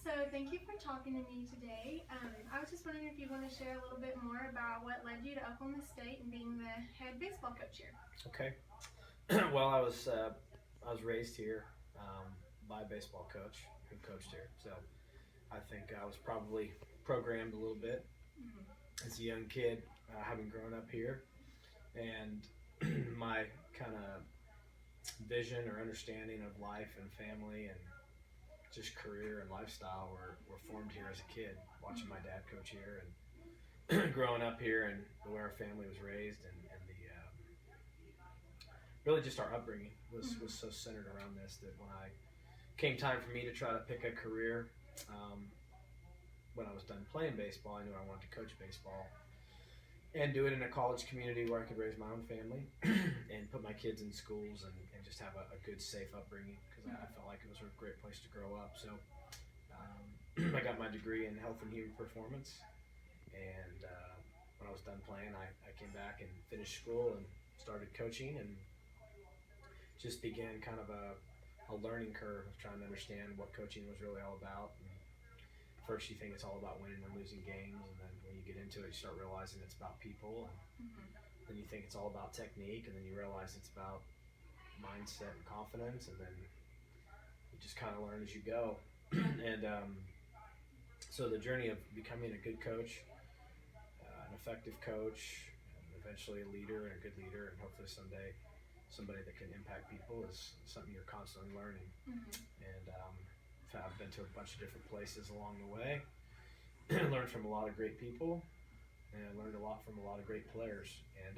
so thank you for talking to me today. I was just wondering if you want to share a little bit more about what led you to Oklahoma State and being the head baseball coach here. Okay. Well, I was raised here by a baseball coach who coached here, so I think I was probably programmed a little bit as a young kid, having grown up here, and my kind of vision or understanding of life and family and just career and lifestyle were formed here as a kid, watching my dad coach here and growing up here and the way our family was raised and the really just our upbringing was so centered around this that when I came time for me to try to pick a career, when I was done playing baseball, I knew I wanted to coach baseball and do it in a college community where I could raise my own family and put my kids in schools and just have a good, safe upbringing because I felt like it was a great place to grow up. So I got my degree in health and human performance, and when I was done playing, I came back and finished school and started coaching and just began kind of a learning curve of trying to understand what coaching was really all about. And first, you think it's all about winning and losing games, and then when you get into it, you start realizing it's about people, and then you think it's all about technique, and then you realize it's about mindset and confidence, and then you just kind of learn as you go. And so the journey of becoming a good coach, an effective coach, and eventually a leader and a good leader, and hopefully someday somebody that can impact people is something you're constantly learning. And I've been to a bunch of different places along the way, learned from a lot of great people, and I learned a lot from a lot of great players. And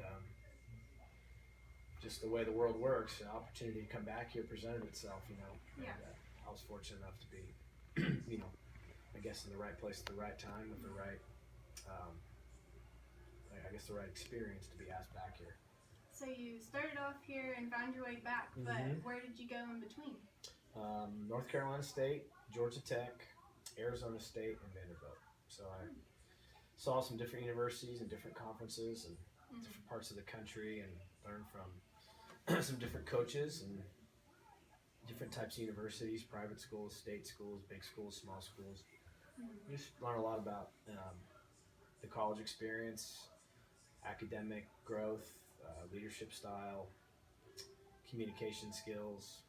just the way the world works, an opportunity to come back here presented itself, you know. Yeah. And I was fortunate enough to be, you know, I guess in the right place at the right time with the right, I guess the right experience to be asked back here. So you started off here and found your way back, but where did you go in between? North Carolina State, Georgia Tech, Arizona State, and Vanderbilt. So I saw some different universities and different conferences and different parts of the country and learned from some different coaches and different types of universities, private schools, state schools, big schools, small schools. You just learn a lot about the college experience, academic growth, leadership style, communication skills,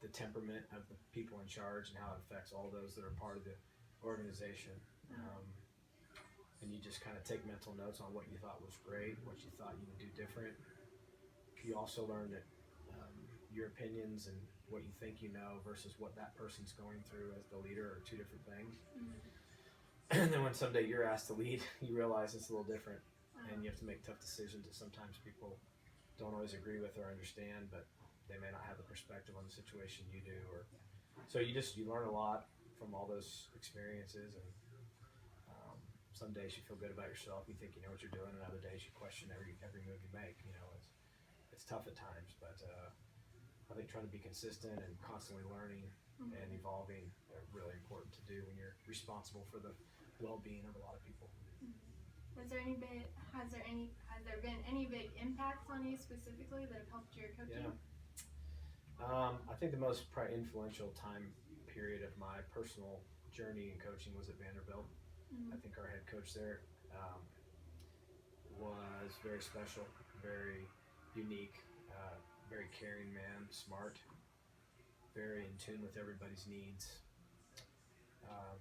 the temperament of the people in charge and how it affects all those that are part of the organization. And you just kind of take mental notes on what you thought was great, what you thought you would do different. You also learn that your opinions and what you think you know versus what that person's going through as the leader are two different things. And then when someday you're asked to lead, you realize it's a little different, and you have to make tough decisions that sometimes people don't always agree with or understand, but they may not have the perspective on the situation you do. Or so you learn a lot from all those experiences, and some days you feel good about yourself, you think you know what you're doing, and other days you question every move you make. You know, it's tough at times, but I think trying to be consistent and constantly learning and evolving are really important to do when you're responsible for the well-being of a lot of people. Has there been any big impacts on you specifically that have helped your coaching? Yeah. I think the most probably influential time period of my personal journey in coaching was at Vanderbilt. I think our head coach there was very special, very unique, very caring man, smart, very in tune with everybody's needs.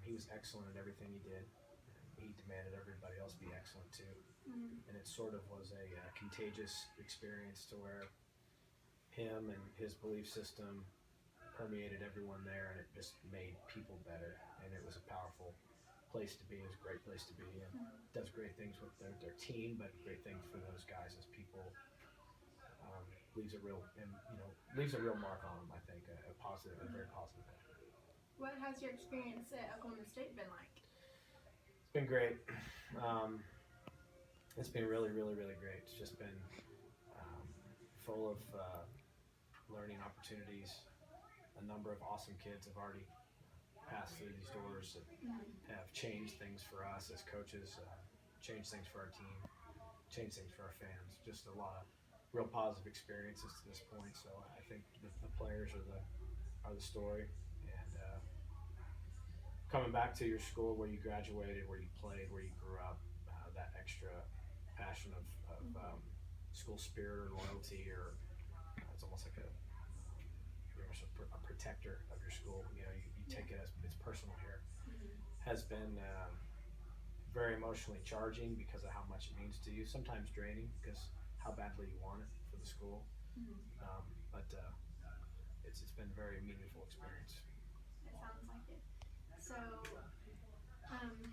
He was excellent at everything he did. He demanded everybody else be excellent too. And it sort of was a contagious experience to where him and his belief system permeated everyone there, and it just made people better. And it was a powerful place to be. It was a great place to be, and does great things with their team, but great things for those guys as people. Leaves a real mark on them. I think a very positive one. What has your experience at Oklahoma State been like? It's been great. It's been really, really, really great. It's just been full of learning opportunities. A number of awesome kids have already passed through these doors that have changed things for us as coaches, changed things for our team, changed things for our fans. Just a lot of real positive experiences to this point. So I think the players are the story, and coming back to your school where you graduated, where you played, where you grew up, that extra passion of school spirit or loyalty, or it's almost like you're almost a protector of your school. You know, you take it as it's personal here. Has been very emotionally charging because of how much it means to you. Sometimes draining because how badly you want it for the school. But it's been a very meaningful experience. It sounds like it. So,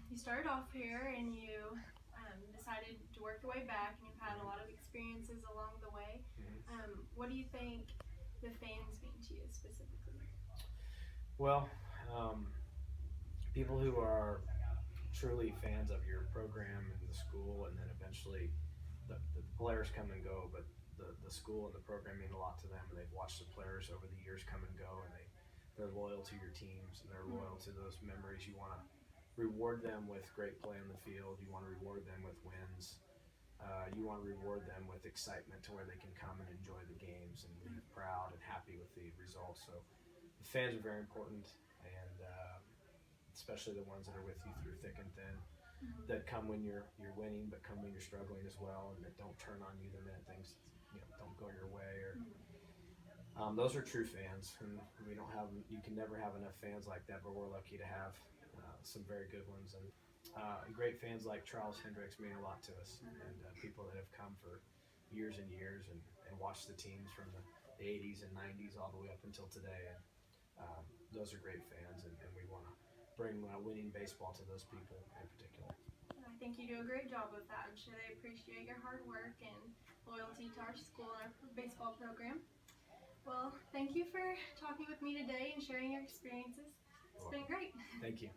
you started off here and you decided to work your way back, and you've had a lot of experiences along the way. What do you think the fans mean to you specifically? Well, people who are truly fans of your program and the school, and then eventually the players come and go, but the school and the program mean a lot to them, and they've watched the players over the years come and go, and they're loyal to your teams, and they're loyal to those memories. You want to reward them with great play on the field. You want to reward them with wins. You want to reward them with excitement to where they can come and enjoy the games and be proud and happy with the results. So the fans are very important, and especially the ones that are with you through thick and thin, that come when you're winning, but come when you're struggling as well, and that don't turn on you the minute things don't go your way. Or those are true fans, and you can never have enough fans like that, but we're lucky to have some very good ones, and great fans like Charles Hendricks mean a lot to us, and people that have come for years and years and watched the teams from the 80s and 90s all the way up until today, and those are great fans, and we want to bring winning baseball to those people in particular. I think you do a great job with that. I'm sure they appreciate your hard work and loyalty to our school and our baseball program. Well, thank you for talking with me today and sharing your experiences. It's been great. Thank you.